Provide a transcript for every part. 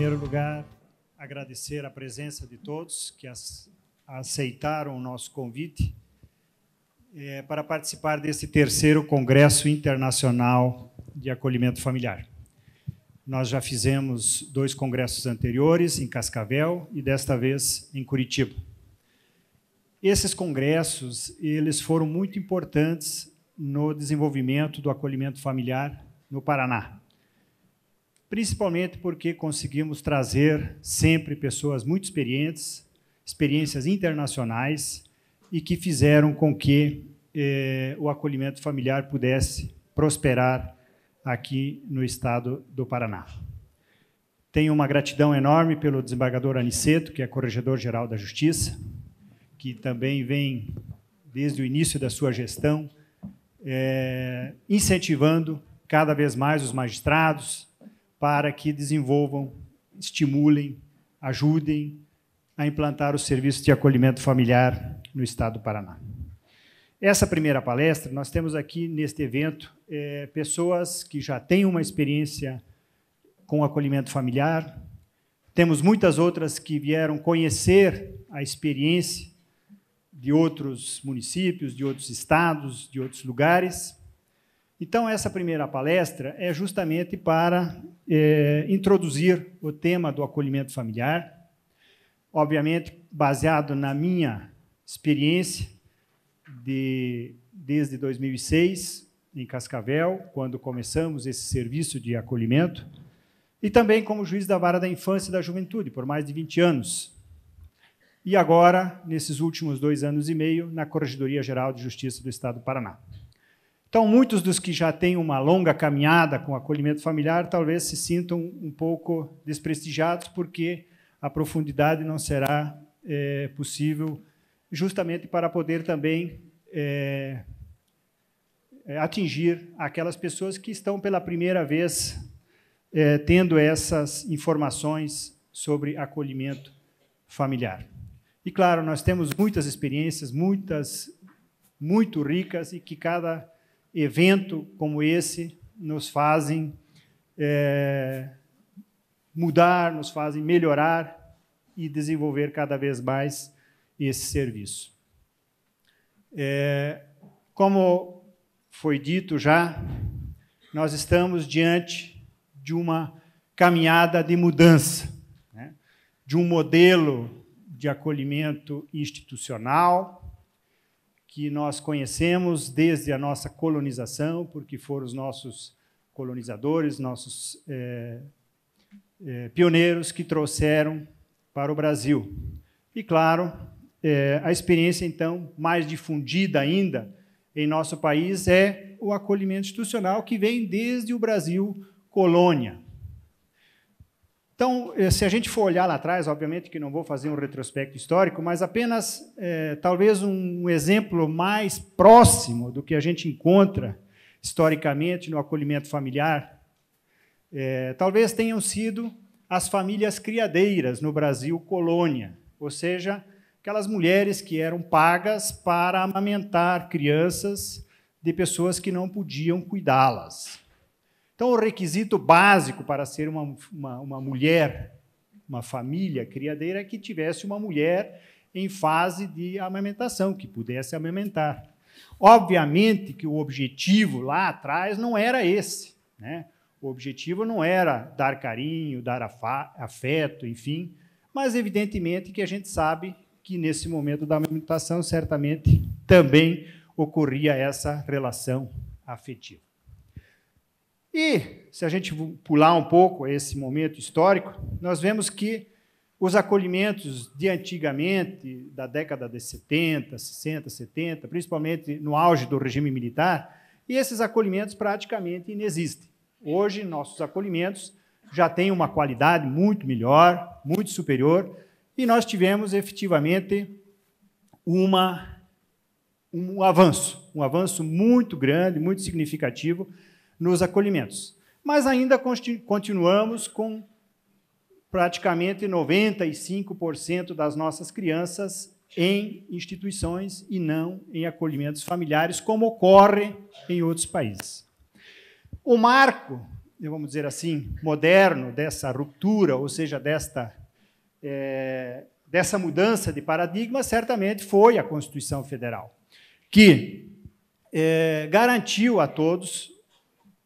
primeiro lugar, agradecer a presença de todos que aceitaram o nosso convite para participar desse terceiro Congresso Internacional de Acolhimento Familiar. Nós já fizemos 2 congressos anteriores, em Cascavel e, desta vez, em Curitiba. Esses congressos eles foram muito importantes no desenvolvimento do acolhimento familiar no Paraná, principalmente porque conseguimos trazer sempre pessoas muito experientes, experiências internacionais, e que fizeram com que o acolhimento familiar pudesse prosperar aqui no estado do Paraná. Tenho uma gratidão enorme pelo desembargador Aniceto, que é corregedor-geral da Justiça, que também vem, desde o início da sua gestão, incentivando cada vez mais os magistrados para que desenvolvam, estimulem, ajudem a implantar os serviços de acolhimento familiar no estado do Paraná. Essa primeira palestra, nós temos aqui neste evento pessoas que já têm uma experiência com acolhimento familiar, temos muitas outras que vieram conhecer a experiência de outros municípios, de outros estados, de outros lugares. Então, essa primeira palestra é justamente para introduzir o tema do acolhimento familiar, obviamente baseado na minha experiência desde 2006, em Cascavel, quando começamos esse serviço de acolhimento, e também como juiz da Vara da Infância e da Juventude, por mais de 20 anos. E agora, nesses últimos 2 anos e meio, na Corregedoria Geral de Justiça do Estado do Paraná. Então, muitos dos que já têm uma longa caminhada com acolhimento familiar talvez se sintam um pouco desprestigiados, porque a profundidade não será possível, justamente para poder também atingir aquelas pessoas que estão pela primeira vez tendo essas informações sobre acolhimento familiar. E, claro, nós temos muitas experiências, muito ricas, e que cada evento como esse nos fazem mudar, nos fazem melhorar e desenvolver cada vez mais esse serviço. Como foi dito já, nós estamos diante de uma caminhada de mudança, né? De um modelo de acolhimento institucional que nós conhecemos desde a nossa colonização, porque foram os nossos colonizadores, nossos pioneiros que trouxeram para o Brasil. E, claro, a experiência, então, mais difundida ainda em nosso país é o acolhimento institucional, que vem desde o Brasil colônia. Então, se a gente for olhar lá atrás, obviamente que não vou fazer um retrospecto histórico, mas apenas, talvez, um exemplo mais próximo do que a gente encontra historicamente no acolhimento familiar, talvez tenham sido as famílias criadeiras no Brasil colônia, ou seja, aquelas mulheres que eram pagas para amamentar crianças de pessoas que não podiam cuidá-las. Então, o requisito básico para ser uma mulher, uma família criadeira, é que tivesse uma mulher em fase de amamentação, que pudesse amamentar. Obviamente que o objetivo lá atrás não era esse, né? O objetivo não era dar carinho, dar afeto, enfim, mas, evidentemente, que a gente sabe que, nesse momento da amamentação, certamente também ocorria essa relação afetiva. E, se a gente pular um pouco esse momento histórico, nós vemos que os acolhimentos de antigamente, da década de 70, 60, 70, principalmente no auge do regime militar, e esses acolhimentos praticamente inexistem. Hoje, nossos acolhimentos já têm uma qualidade muito melhor, muito superior, e nós tivemos, efetivamente, um avanço muito grande, muito significativo nos acolhimentos. Mas ainda continuamos com praticamente 95% das nossas crianças em instituições e não em acolhimentos familiares, como ocorre em outros países. O marco vamos dizer assim, moderno dessa ruptura, ou seja, dessa mudança de paradigma, certamente foi a Constituição Federal, que garantiu a todos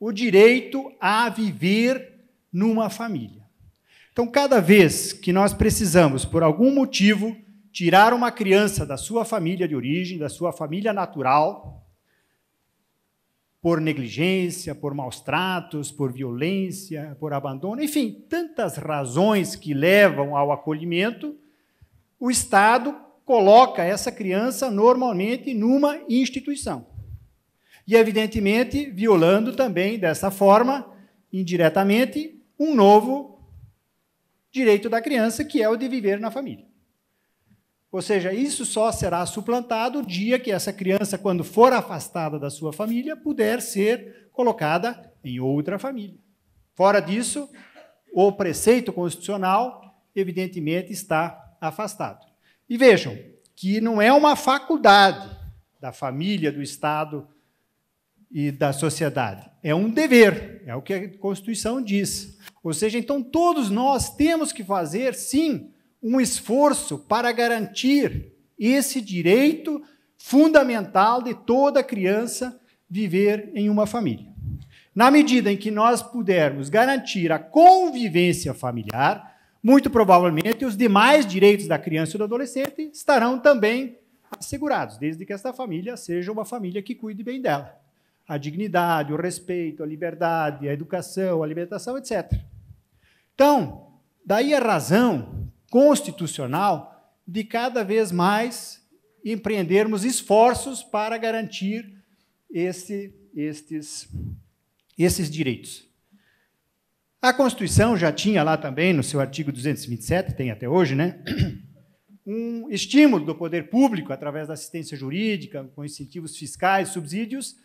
o direito a viver numa família. Então, cada vez que nós precisamos, por algum motivo, tirar uma criança da sua família de origem, da sua família natural, por negligência, por maus tratos, por violência, por abandono, enfim, tantas razões que levam ao acolhimento, o Estado coloca essa criança normalmente numa instituição. E, evidentemente, violando também, dessa forma, indiretamente, um novo direito da criança, que é o de viver na família. Ou seja, isso só será suplantado o dia que essa criança, quando for afastada da sua família, puder ser colocada em outra família. Fora disso, o preceito constitucional, evidentemente, está afastado. E vejam que não é uma faculdade da família, do Estado e da sociedade. É um dever, é o que a Constituição diz. Ou seja, então, todos nós temos que fazer, sim, um esforço para garantir esse direito fundamental de toda criança viver em uma família. Na medida em que nós pudermos garantir a convivência familiar, muito provavelmente os demais direitos da criança e do adolescente estarão também assegurados, desde que esta família seja uma família que cuide bem dela. A dignidade, o respeito, a liberdade, a educação, a alimentação, etc. Então, daí a razão constitucional de cada vez mais empreendermos esforços para garantir esses direitos. A Constituição já tinha lá também, no seu artigo 227, tem até hoje, né, um estímulo do poder público, através da assistência jurídica, com incentivos fiscais, subsídios,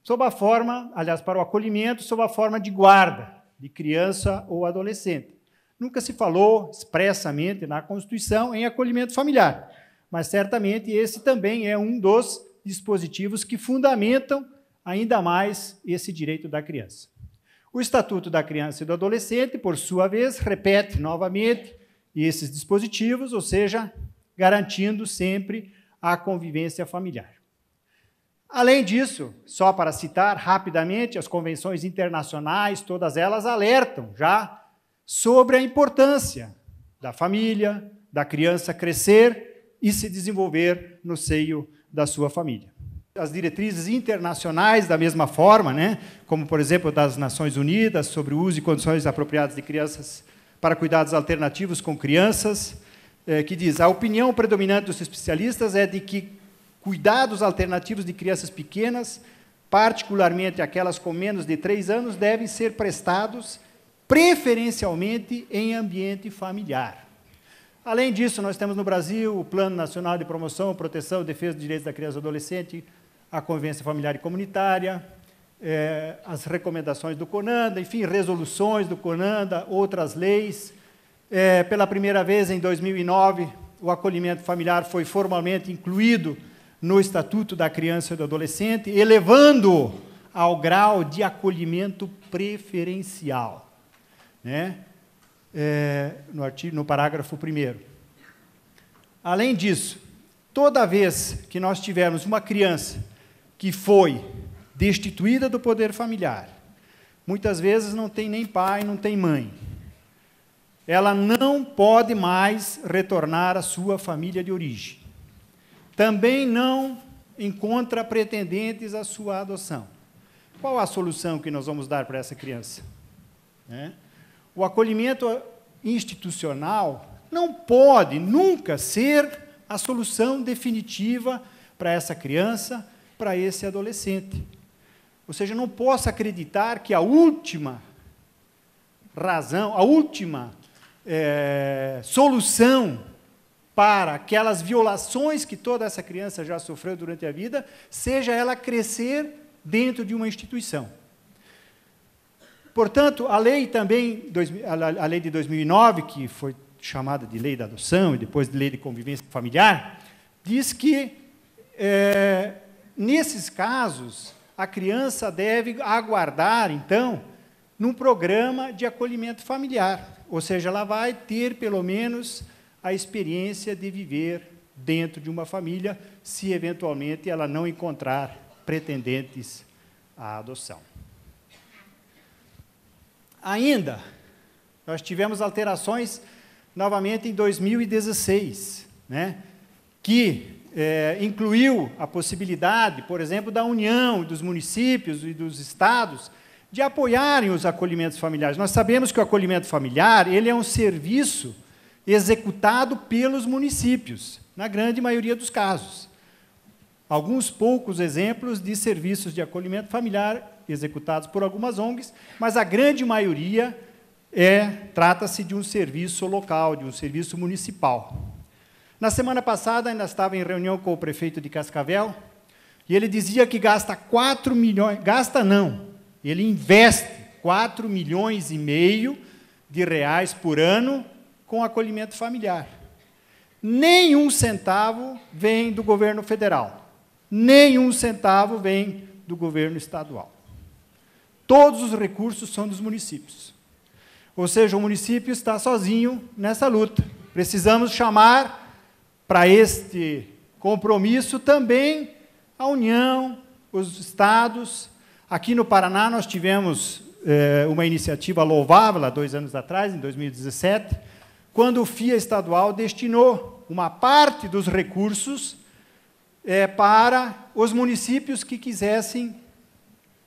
sob a forma, aliás, para o acolhimento, sob a forma de guarda de criança ou adolescente. Nunca se falou expressamente na Constituição em acolhimento familiar, mas certamente esse também é um dos dispositivos que fundamentam ainda mais esse direito da criança. O Estatuto da Criança e do Adolescente, por sua vez, repete novamente esses dispositivos, ou seja, garantindo sempre a convivência familiar. Além disso, só para citar rapidamente, as convenções internacionais, todas elas alertam já sobre a importância da família, da criança crescer e se desenvolver no seio da sua família. As diretrizes internacionais, da mesma forma, né, como, por exemplo, das Nações Unidas, sobre o uso e condições apropriadas de crianças para cuidados alternativos com crianças, que diz: a opinião predominante dos especialistas é de que cuidados alternativos de crianças pequenas, particularmente aquelas com menos de 3 anos, devem ser prestados preferencialmente em ambiente familiar. Além disso, nós temos no Brasil o Plano Nacional de Promoção, Proteção e Defesa dos Direitos da Criança e do Adolescente, a Convivência Familiar e Comunitária, as recomendações do CONANDA, enfim, resoluções do CONANDA, outras leis. Pela primeira vez, em 2009, o acolhimento familiar foi formalmente incluído no Estatuto da Criança e do Adolescente, elevando-o ao grau de acolhimento preferencial, né? No parágrafo 1º. Além disso, toda vez que nós tivermos uma criança que foi destituída do poder familiar, muitas vezes não tem nem pai, não tem mãe, ela não pode mais retornar à sua família de origem. Também não encontra pretendentes à sua adoção. Qual a solução que nós vamos dar para essa criança? O acolhimento institucional não pode nunca ser a solução definitiva para essa criança, para esse adolescente. Ou seja, não posso acreditar que a última razão, a última solução para aquelas violações que toda essa criança já sofreu durante a vida, seja ela crescer dentro de uma instituição. Portanto, a lei também, a lei de 2009, que foi chamada de Lei da Adoção e depois de Lei de Convivência Familiar, diz que, nesses casos, a criança deve aguardar, então, num programa de acolhimento familiar, ou seja, ela vai ter, pelo menos, a experiência de viver dentro de uma família, se, eventualmente, ela não encontrar pretendentes à adoção. Ainda, nós tivemos alterações, novamente, em 2016, né, que incluiu a possibilidade, por exemplo, da União, dos municípios e dos estados, de apoiarem os acolhimentos familiares. Nós sabemos que o acolhimento familiar ele é um serviço executado pelos municípios, na grande maioria dos casos. Alguns poucos exemplos de serviços de acolhimento familiar executados por algumas ONGs, mas a grande maioria trata-se de um serviço local, de um serviço municipal. Na semana passada, ainda estava em reunião com o prefeito de Cascavel, e ele dizia que gasta 4 milhões, gasta não, ele investe 4,5 milhões de reais por ano com acolhimento familiar. Nenhum centavo vem do governo federal, nenhum centavo vem do governo estadual. Todos os recursos são dos municípios. Ou seja, o município está sozinho nessa luta. Precisamos chamar para este compromisso também a União, os estados. Aqui no Paraná nós tivemos uma iniciativa louvável, há 2 anos atrás, em 2017, quando o FIA estadual destinou uma parte dos recursos para os municípios que quisessem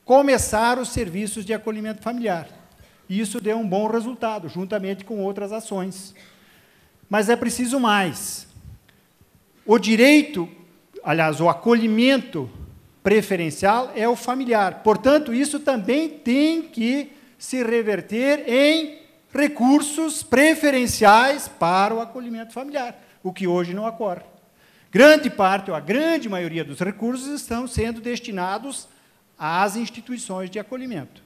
começar os serviços de acolhimento familiar. E isso deu um bom resultado, juntamente com outras ações. Mas é preciso mais. O direito, aliás, o acolhimento preferencial é o familiar. Portanto, isso também tem que se reverter em recursos preferenciais para o acolhimento familiar, o que hoje não ocorre. Grande parte, ou a grande maioria dos recursos estão sendo destinados às instituições de acolhimento.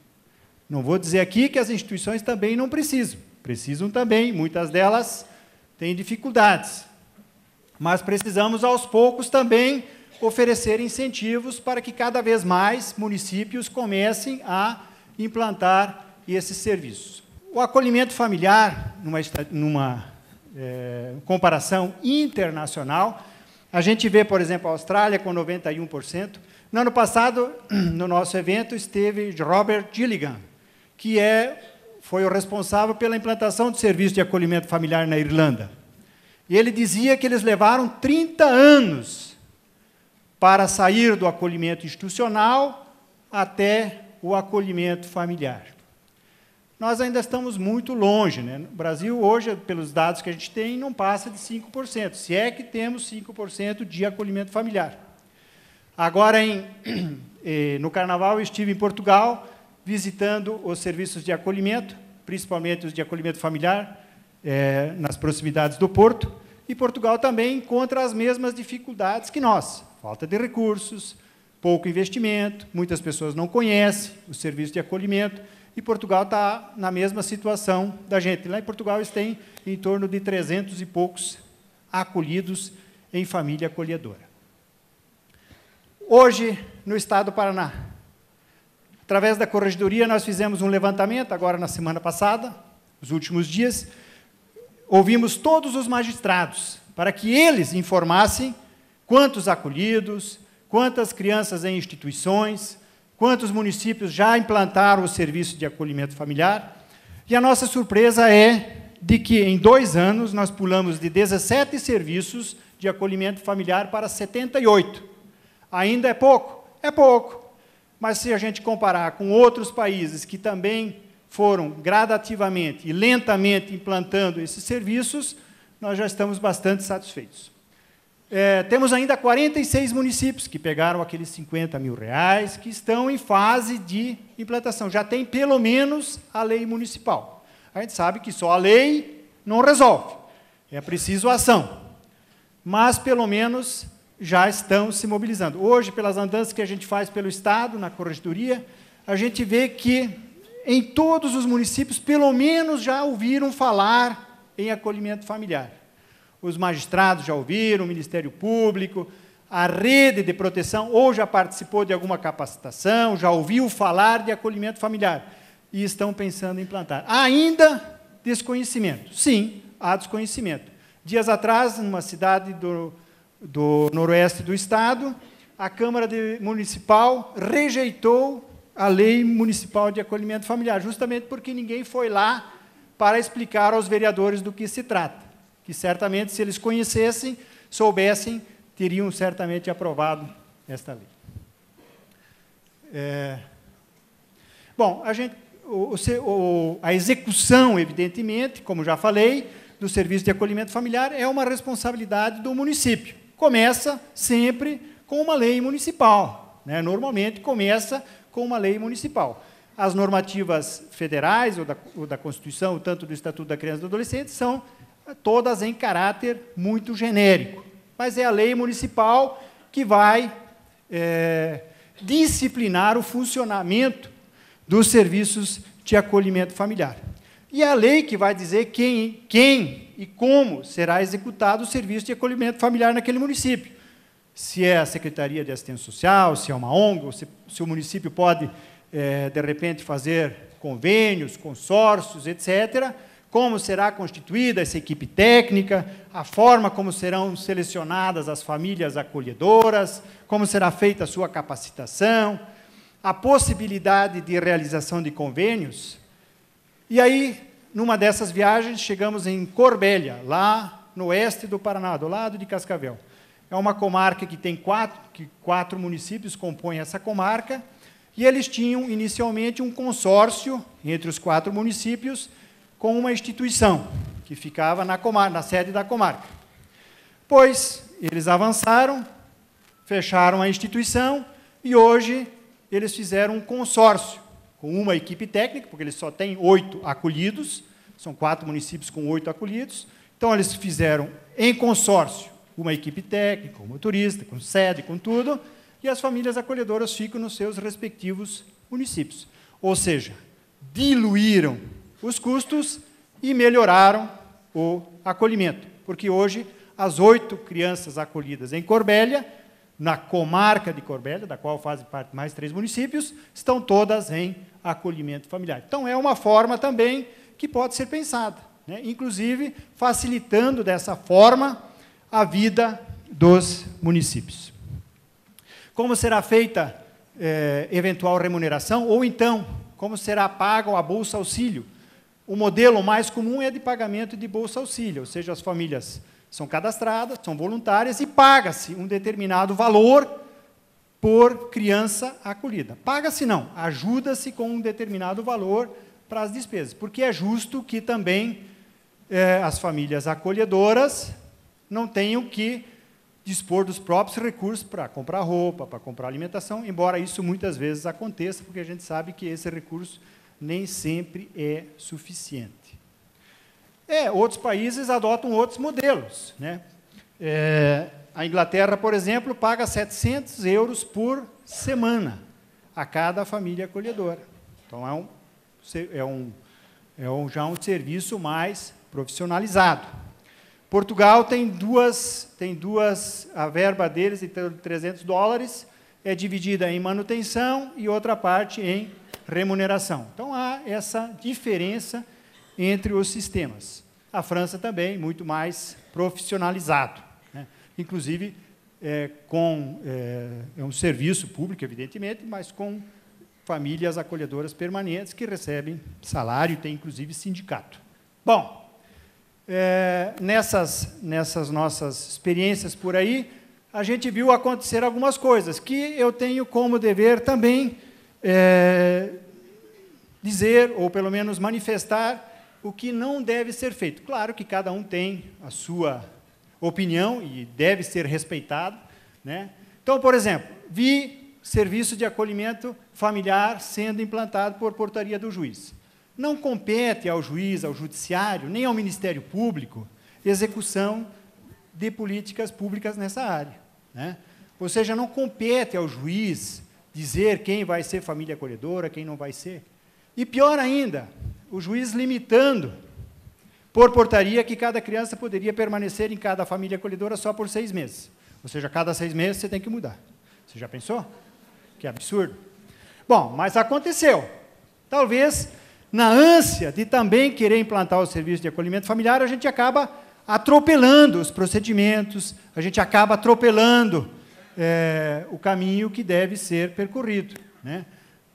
Não vou dizer aqui que as instituições também não precisam. Precisam também, muitas delas têm dificuldades. Mas precisamos, aos poucos, também oferecer incentivos para que cada vez mais municípios comecem a implantar esses serviços. O acolhimento familiar, numa comparação internacional, a gente vê, por exemplo, a Austrália com 91%. No ano passado, no nosso evento, esteve Robert Gilligan, que foi o responsável pela implantação do serviço de acolhimento familiar na Irlanda. E ele dizia que eles levaram 30 anos para sair do acolhimento institucional até o acolhimento familiar. Nós ainda estamos muito longe, né? No Brasil, hoje, pelos dados que a gente tem, não passa de 5%, se é que temos 5% de acolhimento familiar. Agora, no Carnaval, eu estive em Portugal, visitando os serviços de acolhimento, principalmente os de acolhimento familiar, nas proximidades do Porto, e Portugal também encontra as mesmas dificuldades que nós. Falta de recursos, pouco investimento, muitas pessoas não conhecem o serviço de acolhimento, e Portugal está na mesma situação da gente. Lá em Portugal, eles têm em torno de 300 e poucos acolhidos em família acolhedora. Hoje, no estado do Paraná, através da Corregedoria, nós fizemos um levantamento, agora na semana passada, nos últimos dias, ouvimos todos os magistrados, para que eles informassem quantos acolhidos, quantas crianças em instituições, quantos municípios já implantaram o serviço de acolhimento familiar. E a nossa surpresa é de que, em 2 anos, nós pulamos de 17 serviços de acolhimento familiar para 78. Ainda é pouco? É pouco. Mas, se a gente comparar com outros países que também foram gradativamente e lentamente implantando esses serviços, nós já estamos bastante satisfeitos. Temos ainda 46 municípios que pegaram aqueles 50 mil reais, que estão em fase de implantação. Já tem, pelo menos, a lei municipal. A gente sabe que só a lei não resolve. É preciso ação. Mas, pelo menos, já estão se mobilizando. Hoje, pelas andanças que a gente faz pelo Estado, na Corregedoria, a gente vê que, em todos os municípios, pelo menos já ouviram falar em acolhimento familiar. Os magistrados já ouviram, o Ministério Público, a rede de proteção, ou já participou de alguma capacitação, já ouviu falar de acolhimento familiar. e estão pensando em implantar. Há ainda desconhecimento. Sim, há desconhecimento. Dias atrás, numa cidade do noroeste do estado, a Câmara Municipal rejeitou a Lei Municipal de Acolhimento Familiar, justamente porque ninguém foi lá para explicar aos vereadores do que se trata, que certamente, se eles conhecessem, soubessem, teriam certamente aprovado esta lei. Bom, a execução, evidentemente, como já falei, do serviço de acolhimento familiar é uma responsabilidade do município. Começa sempre com uma lei municipal, né? Normalmente começa com uma lei municipal. As normativas federais ou da Constituição, tanto do Estatuto da Criança e do Adolescente, são todas em caráter muito genérico. Mas é a lei municipal que vai disciplinar o funcionamento dos serviços de acolhimento familiar. E é a lei que vai dizer quem e como será executado o serviço de acolhimento familiar naquele município. Se é a Secretaria de Assistência Social, se é uma ONG, ou se o município pode, de repente, fazer convênios, consórcios, etc., como será constituída essa equipe técnica, a forma como serão selecionadas as famílias acolhedoras, como será feita a sua capacitação, a possibilidade de realização de convênios. E aí, numa dessas viagens, chegamos em Corbélia, lá no oeste do Paraná, do lado de Cascavel. É uma comarca que tem quatro municípios compõem essa comarca, e eles tinham, inicialmente, um consórcio entre os 4 municípios com uma instituição, que ficava na sede da comarca. Pois eles avançaram, fecharam a instituição, e hoje eles fizeram um consórcio, com uma equipe técnica, porque eles só têm 8 acolhidos, são 4 municípios com 8 acolhidos, então eles fizeram em consórcio uma equipe técnica, com motorista, com sede, com tudo, e as famílias acolhedoras ficam nos seus respectivos municípios. Ou seja, diluíram os custos e melhoraram o acolhimento, porque hoje as 8 crianças acolhidas em Corbélia, na comarca de Corbélia, da qual fazem parte mais 3 municípios, estão todas em acolhimento familiar. Então, é uma forma também que pode ser pensada, né? Inclusive facilitando dessa forma a vida dos municípios. Como será feita eventual remuneração, ou então, como será pago a Bolsa Auxílio? O modelo mais comum é de pagamento de Bolsa Auxílio, ou seja, as famílias são cadastradas, são voluntárias e paga-se um determinado valor por criança acolhida. Paga-se não, ajuda-se com um determinado valor para as despesas, porque é justo que também as famílias acolhedoras não tenham que dispor dos próprios recursos para comprar roupa, para comprar alimentação, embora isso muitas vezes aconteça, porque a gente sabe que esse recurso nem sempre é suficiente. Outros países adotam outros modelos, né? A Inglaterra, por exemplo, paga 700 euros por semana a cada família acolhedora. Então, já um serviço mais profissionalizado. Portugal tem duas, a verba deles, de $300, é dividida em manutenção e outra parte em remuneração. Então, há essa diferença entre os sistemas. A França também, muito mais profissionalizado, né? Inclusive, é um serviço público, evidentemente, mas com famílias acolhedoras permanentes que recebem salário e tem, inclusive, sindicato. Bom, nessas nossas experiências por aí, a gente viu acontecer algumas coisas que eu tenho como dever também dizer, ou pelo menos manifestar, o que não deve ser feito. Claro que cada um tem a sua opinião e deve ser respeitado, né? Então, por exemplo, vi serviço de acolhimento familiar sendo implantado por portaria do juiz. Não compete ao juiz, ao judiciário, nem ao Ministério Público, execução de políticas públicas nessa área, né? Ou seja, não compete ao juiz dizer quem vai ser família acolhedora, quem não vai ser. E pior ainda, o juiz limitando, por portaria, que cada criança poderia permanecer em cada família acolhedora só por 6 meses. Ou seja, a cada 6 meses você tem que mudar. Você já pensou? Que absurdo. Bom, mas aconteceu. Talvez na ânsia de também querer implantar o serviço de acolhimento familiar, a gente acaba atropelando os procedimentos, a gente acaba atropelando o caminho que deve ser percorrido, né?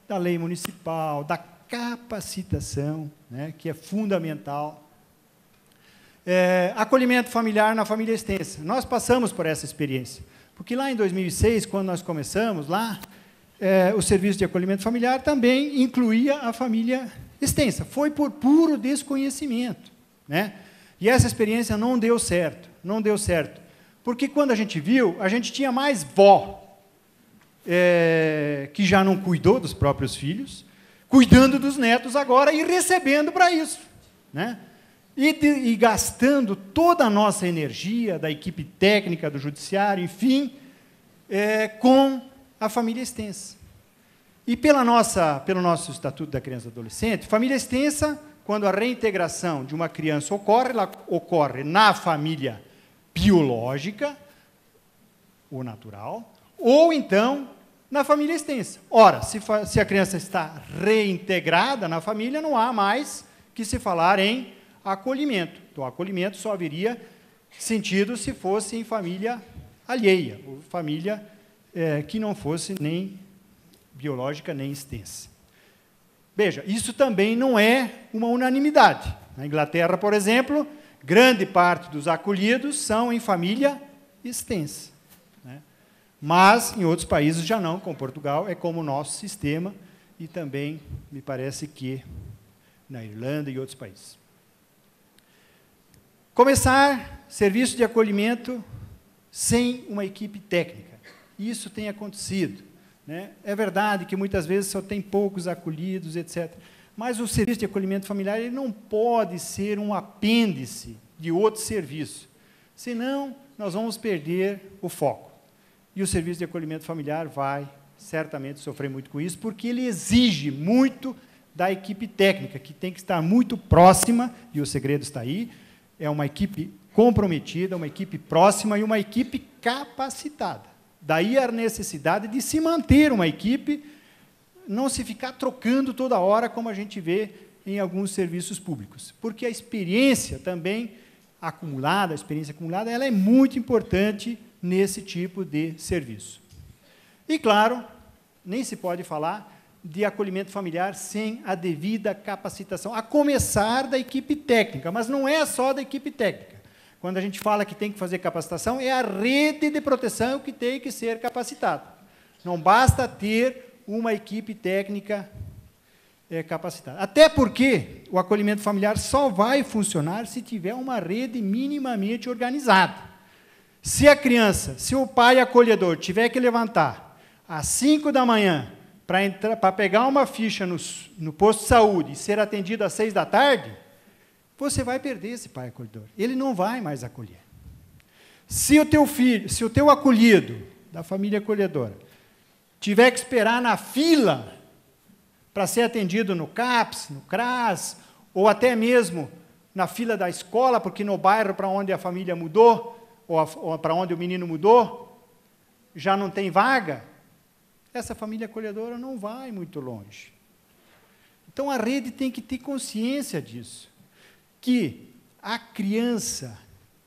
Da lei municipal, da capacitação, né, que é fundamental. Acolhimento familiar na família extensa. Nós passamos por essa experiência, porque lá em 2006, quando nós começamos, lá, o serviço de acolhimento familiar também incluía a família extensa. Foi por puro desconhecimento, né? E essa experiência não deu certo, não deu certo. Porque quando a gente viu, a gente tinha mais vó que já não cuidou dos próprios filhos, cuidando dos netos agora e recebendo para isso, né? E gastando toda a nossa energia, da equipe técnica, do judiciário, enfim, com a família extensa. E pelo nosso Estatuto da Criança e do Adolescente, família extensa, quando a reintegração de uma criança ocorre, ela ocorre na família biológica, ou natural, ou então na família extensa. Ora, se a criança está reintegrada na família, não há mais que se falar em acolhimento. Então, o acolhimento só haveria sentido se fosse em família alheia, ou família que não fosse nem biológica nem extensa. Veja, isso também não é uma unanimidade. Na Inglaterra, por exemplo, grande parte dos acolhidos são em família extensa, né? Mas, em outros países já não, como Portugal, é como o nosso sistema, e também, me parece que na Irlanda e outros países. Começar serviço de acolhimento sem uma equipe técnica. Isso tem acontecido, né? É verdade que muitas vezes só tem poucos acolhidos, etc. Mas o serviço de acolhimento familiar ele não pode ser um apêndice de outro serviço, senão nós vamos perder o foco. E o serviço de acolhimento familiar vai certamente sofrer muito com isso, porque ele exige muito da equipe técnica, que tem que estar muito próxima, e o segredo está aí, é uma equipe comprometida, uma equipe próxima e uma equipe capacitada. Daí a necessidade de se manter uma equipe, não se ficar trocando toda hora, como a gente vê em alguns serviços públicos. Porque a experiência também acumulada, ela é muito importante nesse tipo de serviço. E, claro, nem se pode falar de acolhimento familiar sem a devida capacitação, a começar da equipe técnica, mas não é só da equipe técnica. Quando a gente fala que tem que fazer capacitação, é a rede de proteção que tem que ser capacitada. Não basta ter uma equipe técnica capacitada. Até porque o acolhimento familiar só vai funcionar se tiver uma rede minimamente organizada. Se a criança, se o pai acolhedor tiver que levantar às 5 da manhã para pegar uma ficha no posto de saúde e ser atendido às 6 da tarde, você vai perder esse pai acolhedor. Ele não vai mais acolher. Se o teu filho, se o teu acolhido, da família acolhedora, tiver que esperar na fila para ser atendido no CAPS, no CRAS, ou até mesmo na fila da escola, porque no bairro para onde a família mudou, ou para onde o menino mudou, já não tem vaga, essa família acolhedora não vai muito longe. Então, a rede tem que ter consciência disso, que a criança,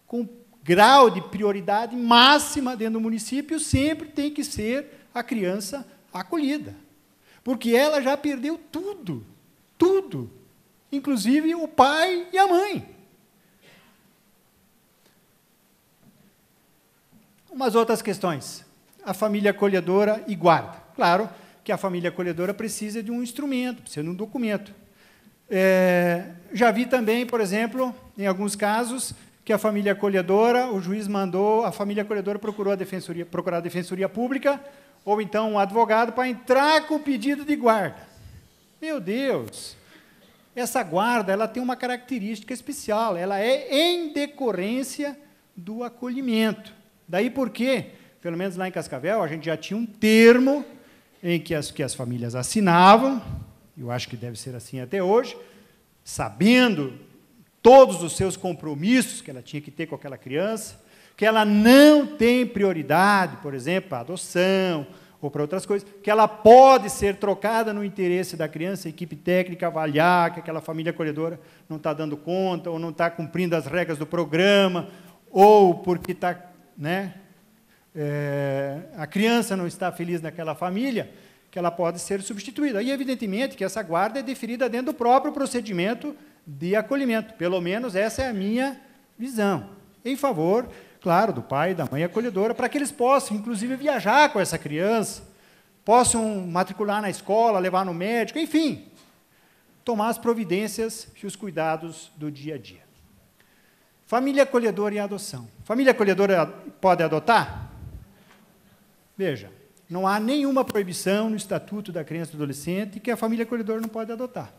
com grau de prioridade máxima dentro do município, sempre tem que ser a criança acolhida. Porque ela já perdeu tudo, tudo, inclusive o pai e a mãe. Umas outras questões. A família acolhedora e guarda. Claro que a família acolhedora precisa de um instrumento, precisa de um documento. Já vi também, por exemplo, em alguns casos, que a família acolhedora, o juiz mandou, a família acolhedora procurar a Defensoria Pública, ou então um advogado, para entrar com o pedido de guarda. Meu Deus! Essa guarda ela tem uma característica especial, ela é em decorrência do acolhimento. Daí porque, pelo menos lá em Cascavel, a gente já tinha um termo em que as famílias assinavam, eu acho que deve ser assim até hoje, sabendo todos os seus compromissos que ela tinha que ter com aquela criança, que ela não tem prioridade, por exemplo, a adoção, ou para outras coisas, que ela pode ser trocada no interesse da criança, a equipe técnica avaliar que aquela família acolhedora não está dando conta, ou não está cumprindo as regras do programa, ou porque está, né, a criança não está feliz naquela família, que ela pode ser substituída. E, evidentemente, que essa guarda é deferida dentro do próprio procedimento de acolhimento. Pelo menos essa é a minha visão. Em favor, claro, do pai e da mãe acolhedora, para que eles possam, inclusive, viajar com essa criança, possam matricular na escola, levar no médico, enfim, tomar as providências e os cuidados do dia a dia. Família acolhedora e adoção. Família acolhedora pode adotar? Veja, não há nenhuma proibição no Estatuto da Criança e do Adolescente que a família acolhedora não pode adotar.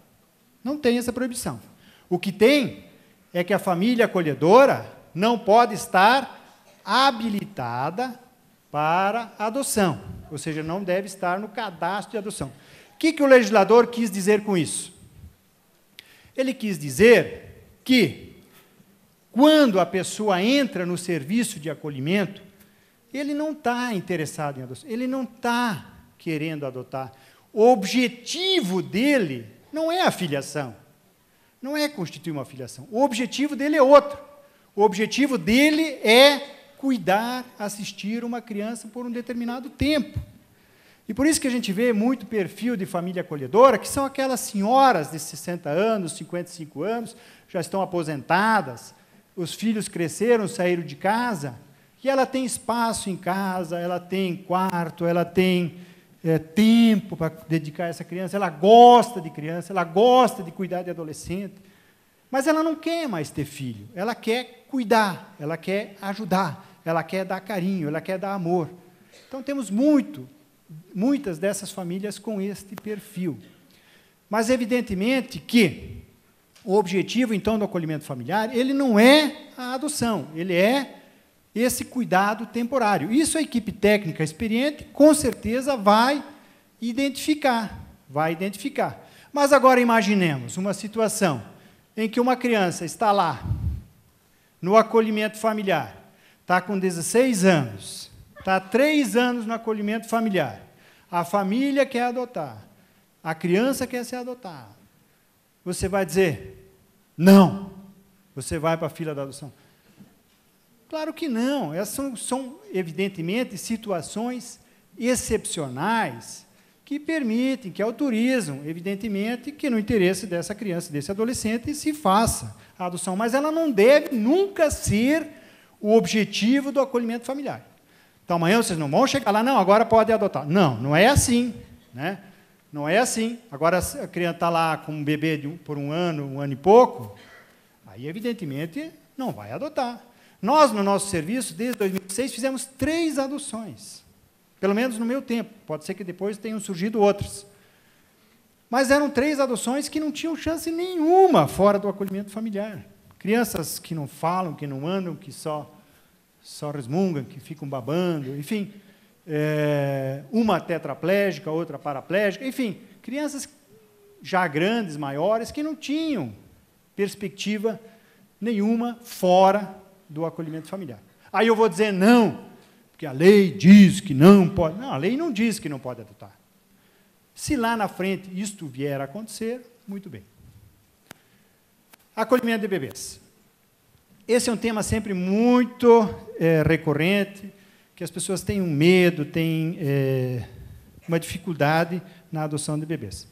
Não tem essa proibição. O que tem é que a família acolhedora não pode estar habilitada para adoção, ou seja, não deve estar no cadastro de adoção. O que o legislador quis dizer com isso? Ele quis dizer que, quando a pessoa entra no serviço de acolhimento, ele não está interessado em adoção, ele não está querendo adotar. O objetivo dele não é a filiação, não é constituir uma filiação. O objetivo dele é outro. O objetivo dele é cuidar, assistir uma criança por um determinado tempo. E por isso que a gente vê muito perfil de família acolhedora, que são aquelas senhoras de 60 anos, 55 anos, já estão aposentadas, os filhos cresceram, saíram de casa, e ela tem espaço em casa, ela tem quarto, ela tem tempo para dedicar a essa criança, ela gosta de criança, ela gosta de cuidar de adolescente, mas ela não quer mais ter filho, ela quer cuidar, ela quer ajudar, ela quer dar carinho, ela quer dar amor. Então, temos muitas dessas famílias com este perfil. Mas, evidentemente, que o objetivo, então, do acolhimento familiar, ele não é a adoção, ele é esse cuidado temporário. Isso a equipe técnica experiente, com certeza, vai identificar. Mas agora imaginemos uma situação em que uma criança está lá, no acolhimento familiar, está com 16 anos, está há 3 anos no acolhimento familiar, a família quer adotar, a criança quer ser adotada. Você vai dizer, não, você vai para a fila da adoção. Claro que não, essas são evidentemente, situações excepcionais que permitem, que autorizam, evidentemente, que no interesse dessa criança, desse adolescente, se faça a adoção. Mas ela não deve nunca ser o objetivo do acolhimento familiar. Então, amanhã vocês não vão chegar lá, não, agora pode adotar. Não, não é assim, né? Não é assim. Agora, a criança está lá com um bebê por um ano e pouco, aí, evidentemente, não vai adotar. Nós, no nosso serviço, desde 2006, fizemos 3 adoções. Pelo menos no meu tempo. Pode ser que depois tenham surgido outras. Mas eram 3 adoções que não tinham chance nenhuma fora do acolhimento familiar. Crianças que não falam, que não andam, que só resmungam, que ficam babando, enfim. Uma tetraplégica, outra paraplégica, enfim. Crianças já grandes, maiores, que não tinham perspectiva nenhuma fora do acolhimento familiar. Aí eu vou dizer não, porque a lei diz que não pode. Não, a lei não diz que não pode adotar. Se lá na frente isto vier a acontecer, muito bem. Acolhimento de bebês. Esse é um tema sempre muito recorrente, que as pessoas têm um medo, têm uma dificuldade na adoção de bebês.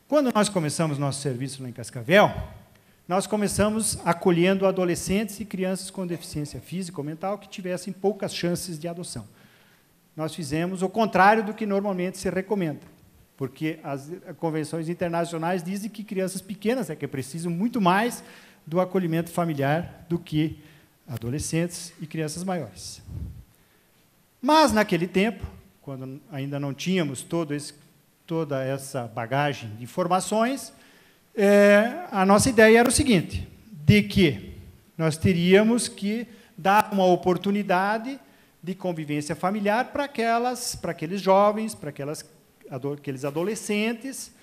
Quando nós começamos nosso serviço lá em Cascavel, nós começamos acolhendo adolescentes e crianças com deficiência física ou mental que tivessem poucas chances de adoção. Nós fizemos o contrário do que normalmente se recomenda, porque as convenções internacionais dizem que crianças pequenas que precisam muito mais do acolhimento familiar do que adolescentes e crianças maiores. Mas, naquele tempo, quando ainda não tínhamos toda essa bagagem de informações, a nossa ideia era o seguinte, de que nós teríamos que dar uma oportunidade de convivência familiar para aqueles jovens, para aqueles adolescentes,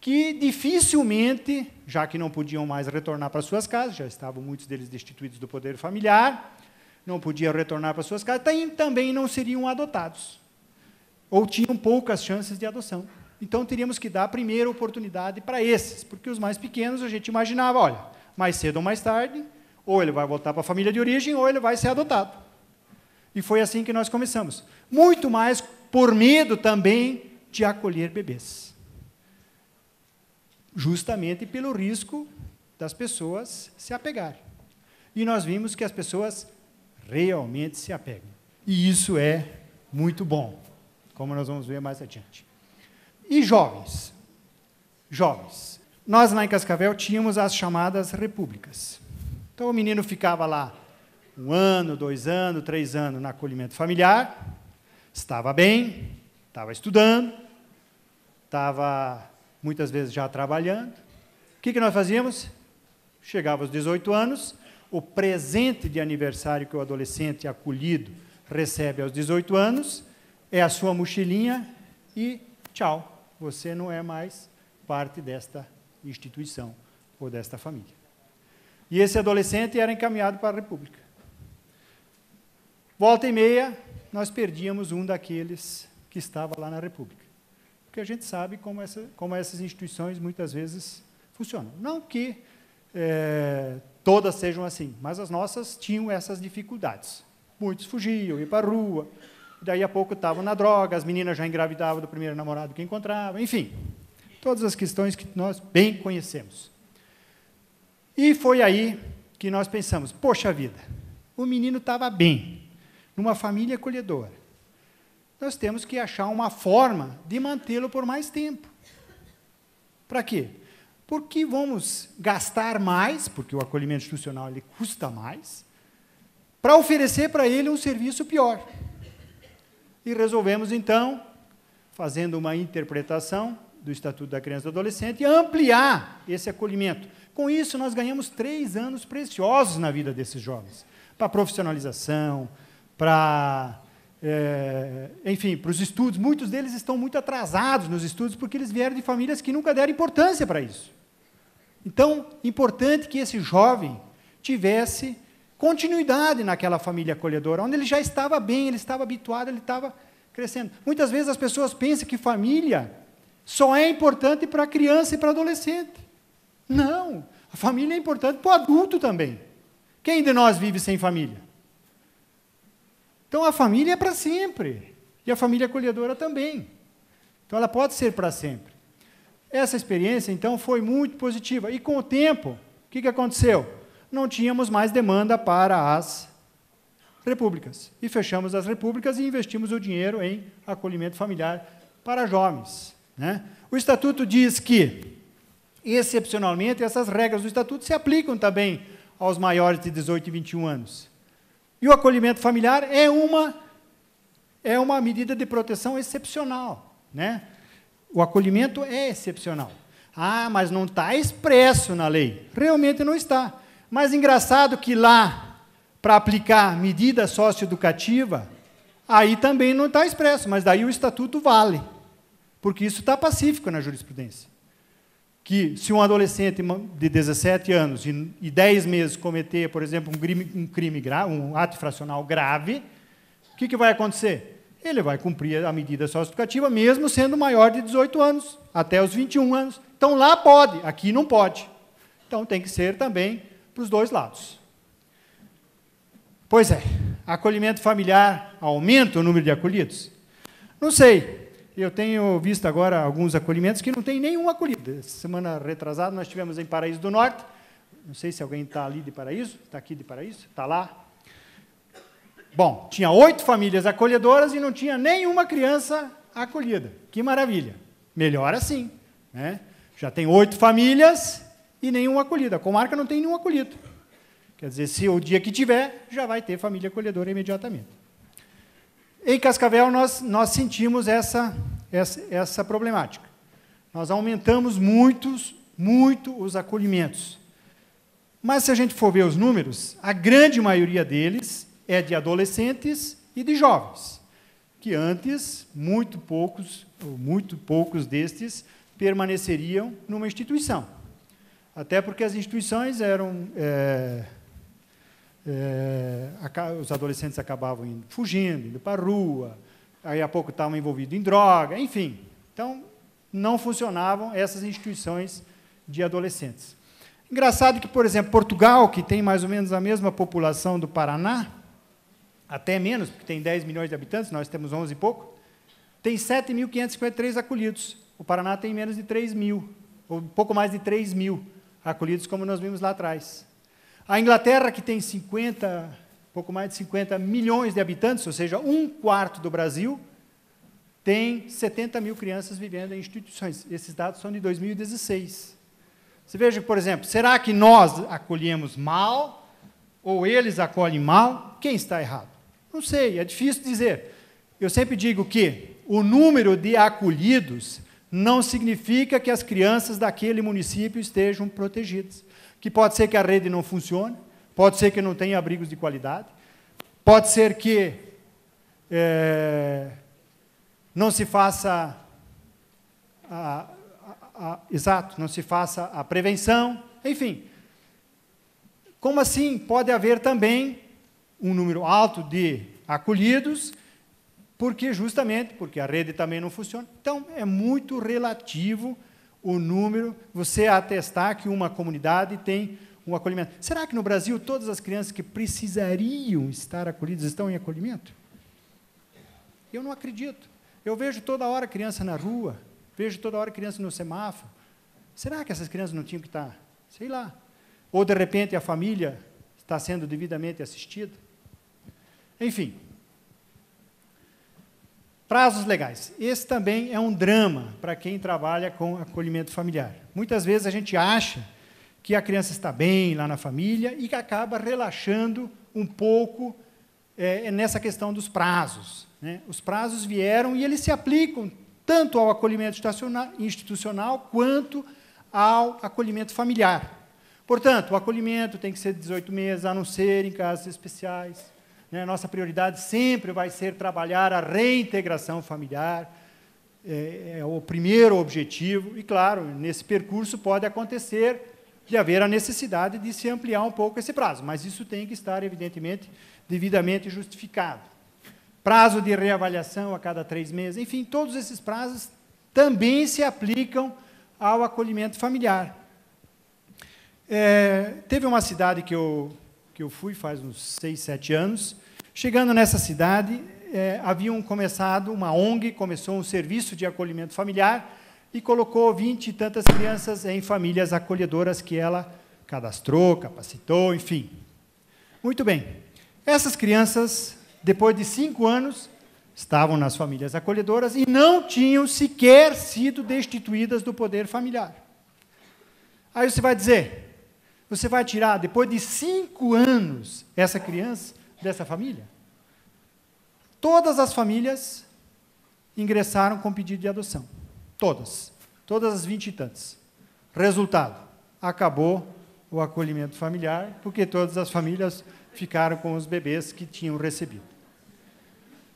que dificilmente, já que não podiam mais retornar para suas casas, já estavam muitos deles destituídos do poder familiar, não podiam retornar para suas casas, também não seriam adotados. ou tinham poucas chances de adoção. Então, teríamos que dar a primeira oportunidade para esses, porque os mais pequenos a gente imaginava, olha, mais cedo ou mais tarde, ou ele vai voltar para a família de origem, ou ele vai ser adotado. E foi assim que nós começamos. Muito mais por medo também de acolher bebês. Justamente pelo risco das pessoas se apegarem. E nós vimos que as pessoas realmente se apegam. E isso é muito bom, como nós vamos ver mais adiante. E jovens? Jovens. Nós, lá em Cascavel, tínhamos as chamadas repúblicas. Então, o menino ficava lá 1 ano, 2 anos, 3 anos no acolhimento familiar, estava bem, estava estudando, estava, muitas vezes, já trabalhando. O que nós fazíamos? Chegava aos 18 anos, o presente de aniversário que o adolescente acolhido recebe aos 18 anos é a sua mochilinha e tchau, você não é mais parte desta instituição ou desta família. E esse adolescente era encaminhado para a República. Volta e meia, nós perdíamos um daqueles que estava lá na República. Porque a gente sabe como essas instituições muitas vezes funcionam. Não que todas sejam assim, mas as nossas tinham essas dificuldades. Muitos fugiam, iam para a rua, daí a pouco estavam na droga, as meninas já engravidavam do primeiro namorado que encontravam, enfim, todas as questões que nós bem conhecemos. E foi aí que nós pensamos, poxa vida, o menino estava bem, numa família acolhedora. Nós temos que achar uma forma de mantê-lo por mais tempo. Para quê? Porque vamos gastar mais, porque o acolhimento institucional ele custa mais, para oferecer para ele um serviço pior. E resolvemos, então, fazendo uma interpretação do Estatuto da Criança e do Adolescente, ampliar esse acolhimento. Com isso, nós ganhamos 3 anos preciosos na vida desses jovens, para profissionalização, para, enfim, para os estudos. Muitos deles estão muito atrasados nos estudos, porque eles vieram de famílias que nunca deram importância para isso. Então, importante que esse jovem tivesse continuidade naquela família acolhedora, onde ele já estava bem, ele estava habituado, ele estava crescendo. Muitas vezes as pessoas pensam que família só é importante para a criança e para o adolescente. Não, a família é importante para o adulto também. Quem de nós vive sem família? Então, a família é para sempre, e a família acolhedora também. Então, ela pode ser para sempre. Essa experiência, então, foi muito positiva. E, com o tempo, o que aconteceu? Não tínhamos mais demanda para as repúblicas. E fechamos as repúblicas e investimos o dinheiro em acolhimento familiar para jovens. Né? O Estatuto diz que, excepcionalmente, essas regras do Estatuto se aplicam também aos maiores de 18 e 21 anos. E o acolhimento familiar é uma medida de proteção excepcional. Né? O acolhimento é excepcional. Ah, mas não está expresso na lei. Realmente não está. Mas engraçado que lá, para aplicar medida socioeducativa, aí também não está expresso, mas daí o Estatuto vale, porque isso está pacífico na jurisprudência. Que se um adolescente de 17 anos e 10 meses cometer, por exemplo, um crime grave, um ato infracional grave, o que vai acontecer? Ele vai cumprir a medida socioeducativa, mesmo sendo maior de 18 anos, até os 21 anos. Então, lá pode, aqui não pode. Então, tem que ser também para os dois lados. Pois é, acolhimento familiar aumenta o número de acolhidos? Não sei. Eu tenho visto agora alguns acolhimentos que não tem nenhum acolhido. Semana retrasada, nós tivemos em Paraíso do Norte. Não sei se alguém está ali de Paraíso. Está aqui de Paraíso? Está lá. Bom, tinha 8 famílias acolhedoras e não tinha nenhuma criança acolhida. Que maravilha. Melhor assim. Né? Já tem 8 famílias e nenhum acolhido. A comarca não tem nenhum acolhido. Quer dizer, se o dia que tiver, já vai ter família acolhedora imediatamente. Em Cascavel, nós sentimos essa problemática. Nós aumentamos muito os acolhimentos. Mas, se a gente for ver os números, a grande maioria deles é de adolescentes e de jovens, que antes, muito poucos destes permaneceriam numa instituição. Até porque as instituições eram... os adolescentes acabavam fugindo, indo para a rua, aí há pouco estavam envolvidos em droga, enfim. Então, não funcionavam essas instituições de adolescentes. Engraçado que, por exemplo, Portugal, que tem mais ou menos a mesma população do Paraná, até menos, porque tem 10 milhões de habitantes, nós temos 11 e pouco, tem 7.553 acolhidos. O Paraná tem menos de 3 mil, ou um pouco mais de 3 mil acolhidos, como nós vimos lá atrás. A Inglaterra, que tem pouco mais de 50 milhões de habitantes, ou seja, 1/4 do Brasil, tem 70 mil crianças vivendo em instituições. Esses dados são de 2016. Você veja, por exemplo, será que nós acolhemos mal, ou eles acolhem mal? Quem está errado? Não sei, é difícil dizer. Eu sempre digo que o número de acolhidos não significa que as crianças daquele município estejam protegidas. Que pode ser que a rede não funcione, pode ser que não tenha abrigos de qualidade, pode ser que não se faça não se faça a prevenção, enfim. Como assim pode haver também um número alto de acolhidos, justamente porque a rede também não funciona? Então, é muito relativo o número, você atestar que uma comunidade tem um acolhimento. Será que no Brasil todas as crianças que precisariam estar acolhidas estão em acolhimento? Eu não acredito. Eu vejo toda hora criança na rua, vejo toda hora criança no semáforo. Será que essas crianças não tinham que estar? Sei lá. Ou, de repente, a família está sendo devidamente assistida? Enfim. Prazos legais. Esse também é um drama para quem trabalha com acolhimento familiar. Muitas vezes a gente acha que a criança está bem lá na família e que acaba relaxando um pouco nessa questão dos prazos, né? Os prazos vieram e eles se aplicam tanto ao acolhimento institucional quanto ao acolhimento familiar. Portanto, o acolhimento tem que ser de 18 meses, a não ser em casos especiais. Nossa prioridade sempre vai ser trabalhar a reintegração familiar, é o primeiro objetivo, e, claro, nesse percurso pode acontecer de haver a necessidade de se ampliar um pouco esse prazo, mas isso tem que estar, evidentemente, devidamente justificado. Prazo de reavaliação a cada 3 meses, enfim, todos esses prazos também se aplicam ao acolhimento familiar. Teve uma cidade que eu fui faz uns 6, 7 anos. Chegando nessa cidade, haviam começado, uma ONG começou um serviço de acolhimento familiar e colocou 20 e tantas crianças em famílias acolhedoras que ela cadastrou, capacitou, enfim. Muito bem. Essas crianças, depois de 5 anos, estavam nas famílias acolhedoras e não tinham sequer sido destituídas do poder familiar. Aí você vai dizer, você vai tirar, depois de 5 anos, essa criança dessa família? Todas as famílias ingressaram com pedido de adoção. Todas as 20 e tantas. Resultado, acabou o acolhimento familiar, porque todas as famílias ficaram com os bebês que tinham recebido.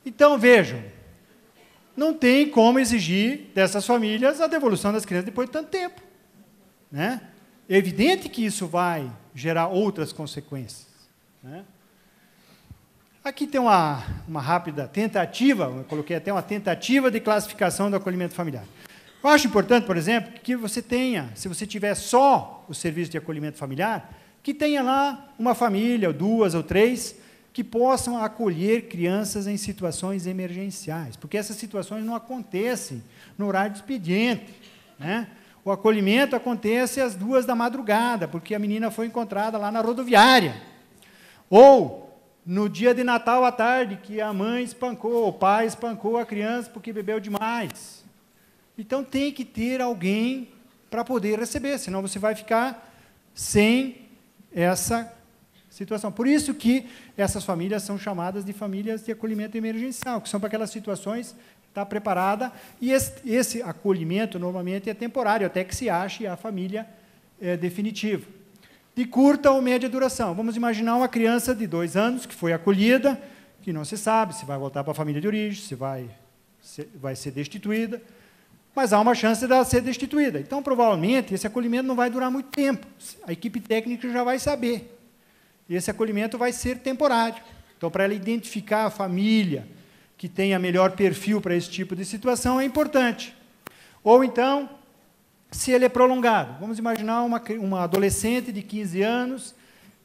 Então, vejam, não tem como exigir dessas famílias a devolução das crianças depois de tanto tempo, né? É evidente que isso vai gerar outras consequências, né? Aqui tem uma rápida tentativa, eu coloquei até uma tentativa de classificação do acolhimento familiar. Eu acho importante, por exemplo, que você tenha, se você tiver só o serviço de acolhimento familiar, que tenha lá uma família, ou 2 ou 3, que possam acolher crianças em situações emergenciais, porque essas situações não acontecem no horário de expediente, né? O acolhimento acontece às 2 da madrugada, porque a menina foi encontrada lá na rodoviária. Ou no dia de Natal à tarde, que a mãe espancou, o pai espancou a criança porque bebeu demais. Então, tem que ter alguém para poder receber, senão você vai ficar sem essa situação. Por isso que essas famílias são chamadas de famílias de acolhimento emergencial, que são para aquelas situações está preparada, e esse acolhimento, normalmente, é temporário, até que se ache a família definitiva. De curta ou média duração. Vamos imaginar uma criança de 2 anos, que foi acolhida, que não se sabe se vai voltar para a família de origem, se vai ser destituída, mas há uma chance dela ser destituída. Então, provavelmente, esse acolhimento não vai durar muito tempo. A equipe técnica já vai saber. Esse acolhimento vai ser temporário. Então, para ela identificar a família que tenha melhor perfil para esse tipo de situação é importante. Ou então, se ele é prolongado. Vamos imaginar uma adolescente de 15 anos,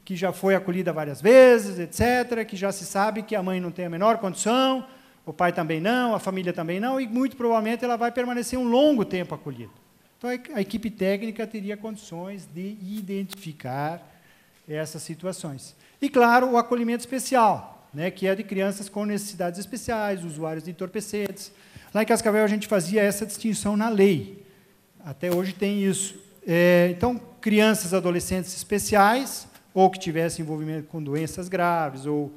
que já foi acolhida várias vezes, etc., que já se sabe que a mãe não tem a menor condição, o pai também não, a família também não, e muito provavelmente ela vai permanecer um longo tempo acolhida. Então, a equipe técnica teria condições de identificar essas situações. E, claro, o acolhimento especial, né, que é de crianças com necessidades especiais, usuários de entorpecentes. Lá em Cascavel, a gente fazia essa distinção na lei. Até hoje tem isso. Então, crianças e adolescentes especiais, ou que tivessem envolvimento com doenças graves, ou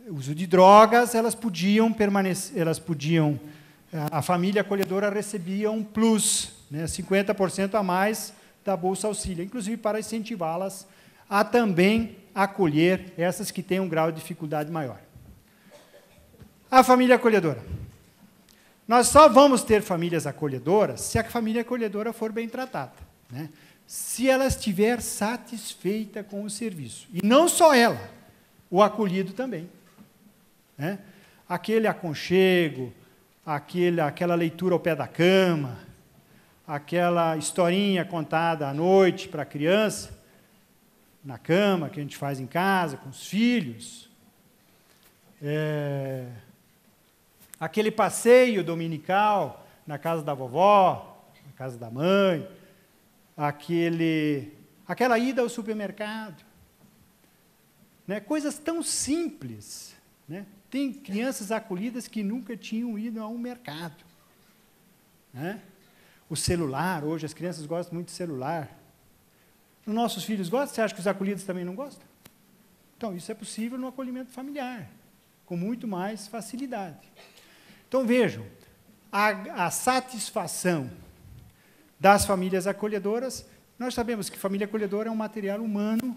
uso de drogas, elas podiam permanecer, a família acolhedora recebia um plus, né, 50% a mais da Bolsa Auxílio, inclusive para incentivá-las a também acolher essas que têm um grau de dificuldade maior. A família acolhedora. Nós só vamos ter famílias acolhedoras se a família acolhedora for bem tratada, né? Se ela estiver satisfeita com o serviço. E não só ela, o acolhido também, né? Aquele aconchego, aquela leitura ao pé da cama, aquela historinha contada à noite para a criança, na cama, que a gente faz em casa, com os filhos, aquele passeio dominical na casa da vovó, na casa da mãe, aquela ida ao supermercado, né? Coisas tão simples, né? Tem crianças acolhidas que nunca tinham ido a um mercado, né? O celular, hoje as crianças gostam muito de celular. Os nossos filhos gostam? Você acha que os acolhidos também não gostam? Então, isso é possível no acolhimento familiar, com muito mais facilidade. Então, vejam, a satisfação das famílias acolhedoras, nós sabemos que família acolhedora é um material humano,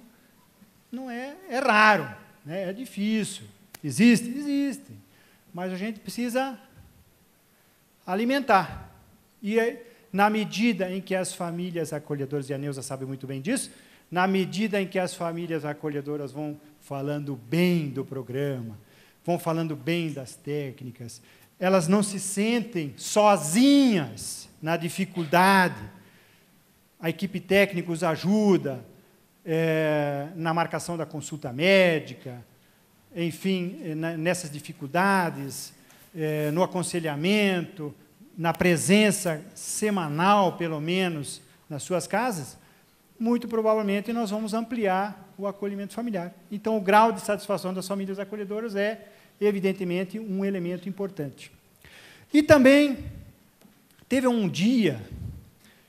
não é raro, né? É difícil. Existe, mas a gente precisa alimentar. E na medida em que as famílias acolhedoras, e a Neuza sabe muito bem disso, na medida em que as famílias acolhedoras vão falando bem do programa, vão falando bem das técnicas, elas não se sentem sozinhas na dificuldade. A equipe técnica os ajuda na marcação da consulta médica, enfim, nessas dificuldades, no aconselhamento, na presença semanal, pelo menos, nas suas casas, muito provavelmente nós vamos ampliar o acolhimento familiar. Então, o grau de satisfação das famílias acolhedoras é, evidentemente, um elemento importante. E também teve um dia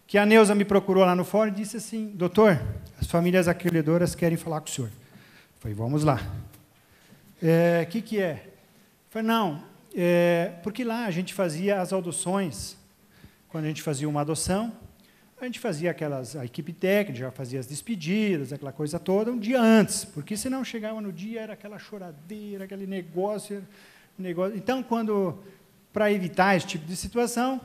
que a Neuza me procurou lá no fórum e disse assim: doutor, as famílias acolhedoras querem falar com o senhor. Eu falei, vamos lá. Que é? Eu falei, não, porque lá a gente fazia as adoções, quando a gente fazia uma adoção, a gente fazia a equipe técnica, já fazia as despedidas, aquela coisa toda, um dia antes, porque senão chegava no dia, era aquela choradeira, aquele negócio. Então, para evitar esse tipo de situação,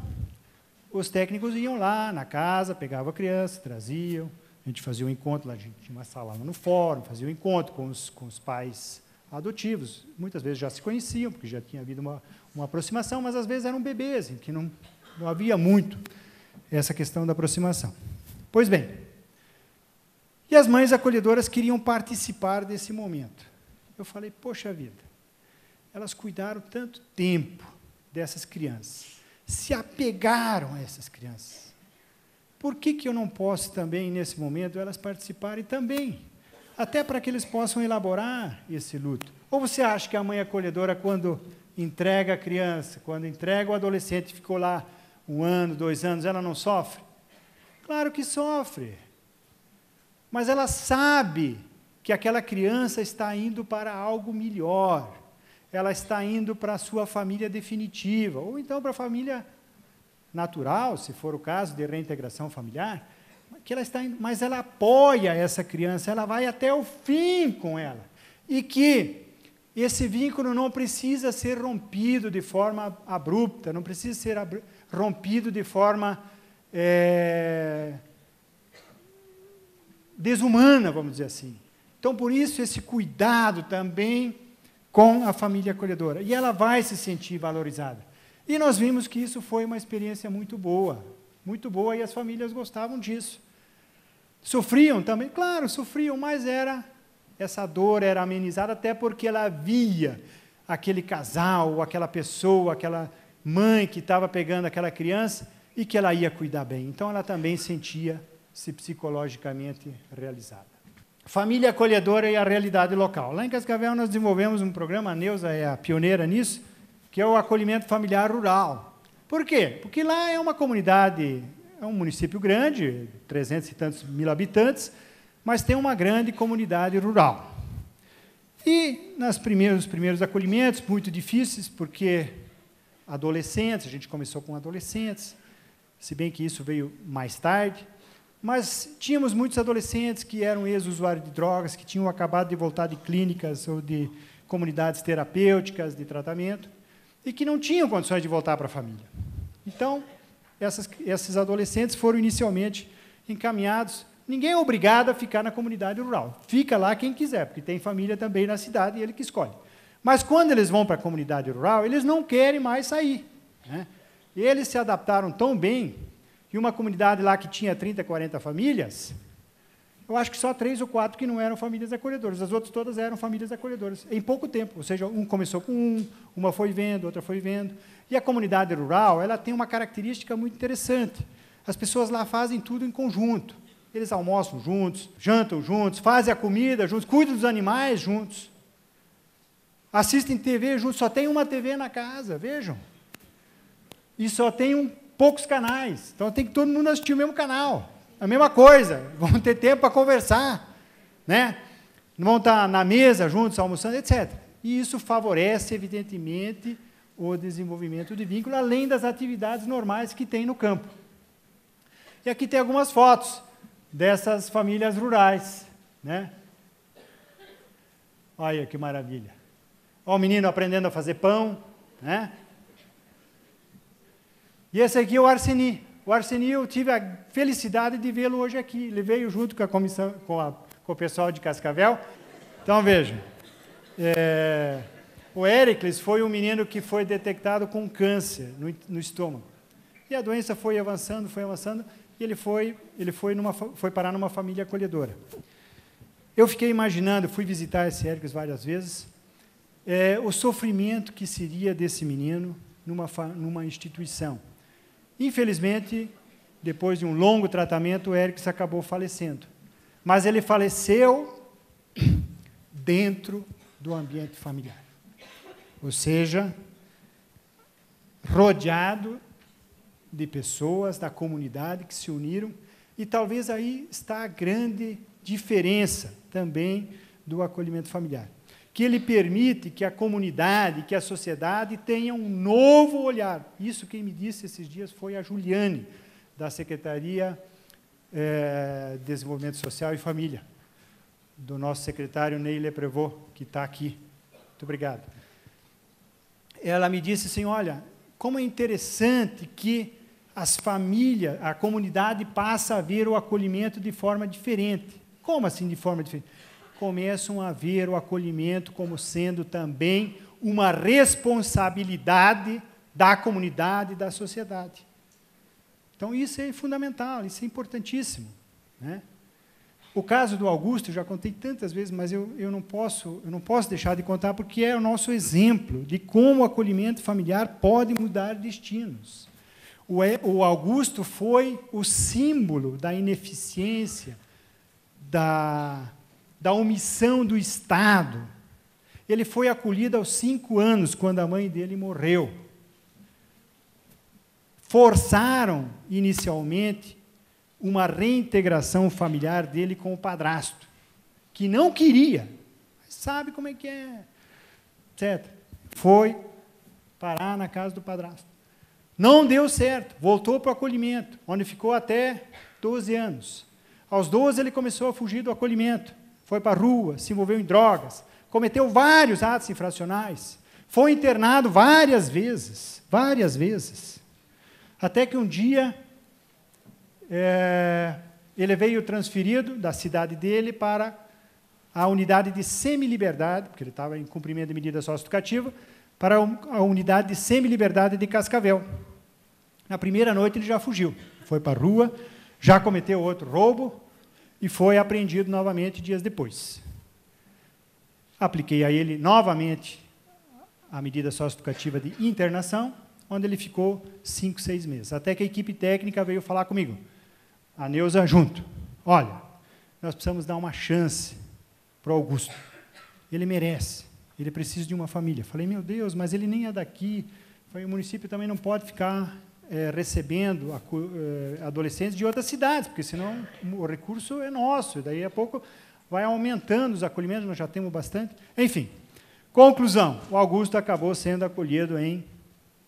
os técnicos iam lá na casa, pegavam a criança, traziam, a gente fazia um encontro, lá a gente tinha uma sala lá no fórum, fazia um encontro com os pais adotivos. Muitas vezes já se conheciam, porque já tinha havido uma aproximação, mas às vezes eram bebês, que não havia muito essa questão da aproximação. Pois bem, e as mães acolhedoras queriam participar desse momento. Eu falei, poxa vida, elas cuidaram tanto tempo dessas crianças, se apegaram a essas crianças. Por que eu não posso também, nesse momento, elas participarem também? Até para que eles possam elaborar esse luto. Ou você acha que a mãe acolhedora, quando entrega a criança, quando entrega o adolescente, ficou lá 1 ano, 2 anos, ela não sofre? Claro que sofre. Mas ela sabe que aquela criança está indo para algo melhor. Ela está indo para a sua família definitiva, ou então para a família natural, se for o caso de reintegração familiar, que ela está indo, mas ela apoia essa criança, ela vai até o fim com ela. E que esse vínculo não precisa ser rompido de forma abrupta, não precisa ser rompido de forma desumana, vamos dizer assim. Então, por isso, esse cuidado também com a família acolhedora. E ela vai se sentir valorizada. E nós vimos que isso foi uma experiência muito boa, e as famílias gostavam disso. Sofriam também? Claro, sofriam, mas essa dor era amenizada, até porque ela via aquele casal, aquela pessoa, aquela mãe que estava pegando aquela criança e que ela ia cuidar bem. Então, ela também sentia-se psicologicamente realizada. Família acolhedora e a realidade local. Lá em Cascavel, nós desenvolvemos um programa, a Neuza é a pioneira nisso, que é o acolhimento familiar rural. Por quê? Porque lá é uma comunidade, é um município grande, 300 e tantos mil habitantes, mas tem uma grande comunidade rural. E nos primeiros acolhimentos, muito difíceis, porque adolescentes, a gente começou com adolescentes, se bem que isso veio mais tarde, mas tínhamos muitos adolescentes que eram ex-usuários de drogas, que tinham acabado de voltar de clínicas ou de comunidades terapêuticas de tratamento, e que não tinham condições de voltar para a família. Então, esses adolescentes foram inicialmente encaminhados. Ninguém é obrigado a ficar na comunidade rural. Fica lá quem quiser, porque tem família também na cidade e ele que escolhe. Mas, quando eles vão para a comunidade rural, eles não querem mais sair, né? E eles se adaptaram tão bem que uma comunidade lá que tinha 30, 40 famílias, eu acho que só 3 ou 4 que não eram famílias acolhedoras, as outras todas eram famílias acolhedoras, em pouco tempo. Ou seja, um começou com uma foi vendo, outra foi vendo. E a comunidade rural, ela tem uma característica muito interessante. As pessoas lá fazem tudo em conjunto. Eles almoçam juntos, jantam juntos, fazem a comida juntos, cuidam dos animais juntos. Assistem TV juntos, só tem uma TV na casa, vejam. E só tem poucos canais, então tem que todo mundo assistir o mesmo canal. A mesma coisa, vão ter tempo para conversar, né? Vão estar na mesa juntos, almoçando, etc. E isso favorece, evidentemente, o desenvolvimento de vínculo, além das atividades normais que tem no campo. E aqui tem algumas fotos dessas famílias rurais, né? Olha que maravilha. Olha o menino aprendendo a fazer pão, né? E esse aqui é o Arseni. O Arseni, eu tive a felicidade de vê-lo hoje aqui. Ele veio junto com a comissão, com o pessoal de Cascavel. Então, vejam. O Éricles foi um menino que foi detectado com câncer no estômago. E a doença foi avançando, e ele foi parar numa família acolhedora. Eu fiquei imaginando, fui visitar esse Éricles várias vezes, o sofrimento que seria desse menino numa instituição. Infelizmente, depois de um longo tratamento, o Éricles acabou falecendo. Mas ele faleceu dentro do ambiente familiar. Ou seja, rodeado de pessoas da comunidade que se uniram, e talvez aí está a grande diferença também do acolhimento familiar, que ele permite que a comunidade, que a sociedade tenha um novo olhar. Isso quem me disse esses dias foi a Juliane, da Secretaria de Desenvolvimento Social e Família, do nosso secretário Ney Leprevot, que está aqui. Muito obrigado. Ela me disse assim, olha, como é interessante que a comunidade passa a ver o acolhimento de forma diferente. Como assim de forma diferente? Começam a ver o acolhimento como sendo também uma responsabilidade da comunidade e da sociedade. Então, isso é fundamental, isso é importantíssimo, né? O caso do Augusto, eu já contei tantas vezes, mas eu não posso deixar de contar, porque é o nosso exemplo de como o acolhimento familiar pode mudar destinos. O Augusto foi o símbolo da ineficiência, da omissão do Estado. Ele foi acolhido aos 5 anos, quando a mãe dele morreu. Forçaram, inicialmente, uma reintegração familiar dele com o padrasto, que não queria, mas sabe como é que é, etc. Foi parar na casa do padrasto. Não deu certo, voltou para o acolhimento, onde ficou até 12 anos. Aos 12, ele começou a fugir do acolhimento, foi para a rua, se envolveu em drogas, cometeu vários atos infracionais, foi internado várias vezes, até que um dia ele veio transferido da cidade dele para a unidade de semi-liberdade, porque ele estava em cumprimento de medida socioeducativa, para a unidade de semi-liberdade de Cascavel. Na primeira noite ele já fugiu, foi para a rua, já cometeu outro roubo e foi apreendido novamente dias depois. Apliquei a ele novamente a medida socioeducativa de internação, onde ele ficou 5, 6 meses, até que a equipe técnica veio falar comigo, a Neuza junto. Olha, nós precisamos dar uma chance para o Augusto. Ele merece, ele precisa de uma família. Falei, meu Deus, mas ele nem é daqui. Falei, o município também não pode ficar recebendo adolescentes de outras cidades, porque senão o recurso é nosso, e daí a pouco vai aumentando os acolhimentos, nós já temos bastante. Enfim, conclusão, o Augusto acabou sendo acolhido em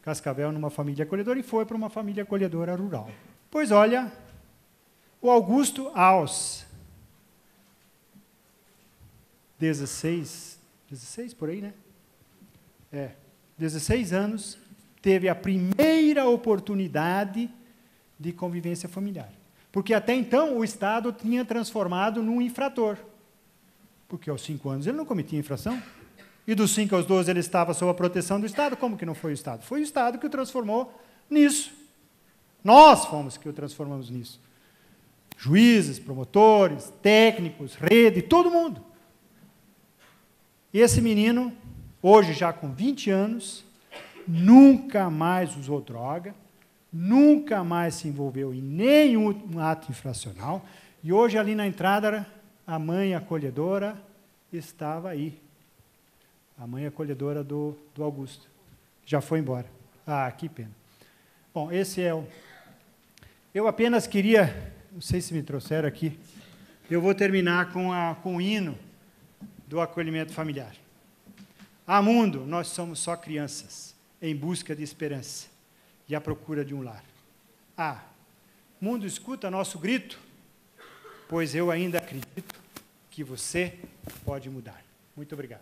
Cascavel numa família acolhedora e foi para uma família acolhedora rural. Pois olha, o Augusto, aos 16 por aí, né? 16 anos, teve a primeira oportunidade de convivência familiar. Porque até então o Estado tinha transformado num infrator. Porque aos 5 anos ele não cometia infração. E dos 5 aos 12 ele estava sob a proteção do Estado. Como que não foi o Estado? Foi o Estado que o transformou nisso. Nós fomos que o transformamos nisso. Juízes, promotores, técnicos, rede, todo mundo. E esse menino, hoje já com 20 anos, nunca mais usou droga, nunca mais se envolveu em nenhum ato infracional, e hoje ali na entrada, a mãe acolhedora estava aí. A mãe acolhedora do Augusto. Já foi embora. Ah, que pena. Bom, esse é o... Eu apenas queria, não sei se me trouxeram aqui, eu vou terminar com o hino do acolhimento familiar. Há mundo, nós somos só crianças, em busca de esperança e à procura de um lar. Ah, mundo, escuta nosso grito, pois eu ainda acredito que você pode mudar. Muito obrigado.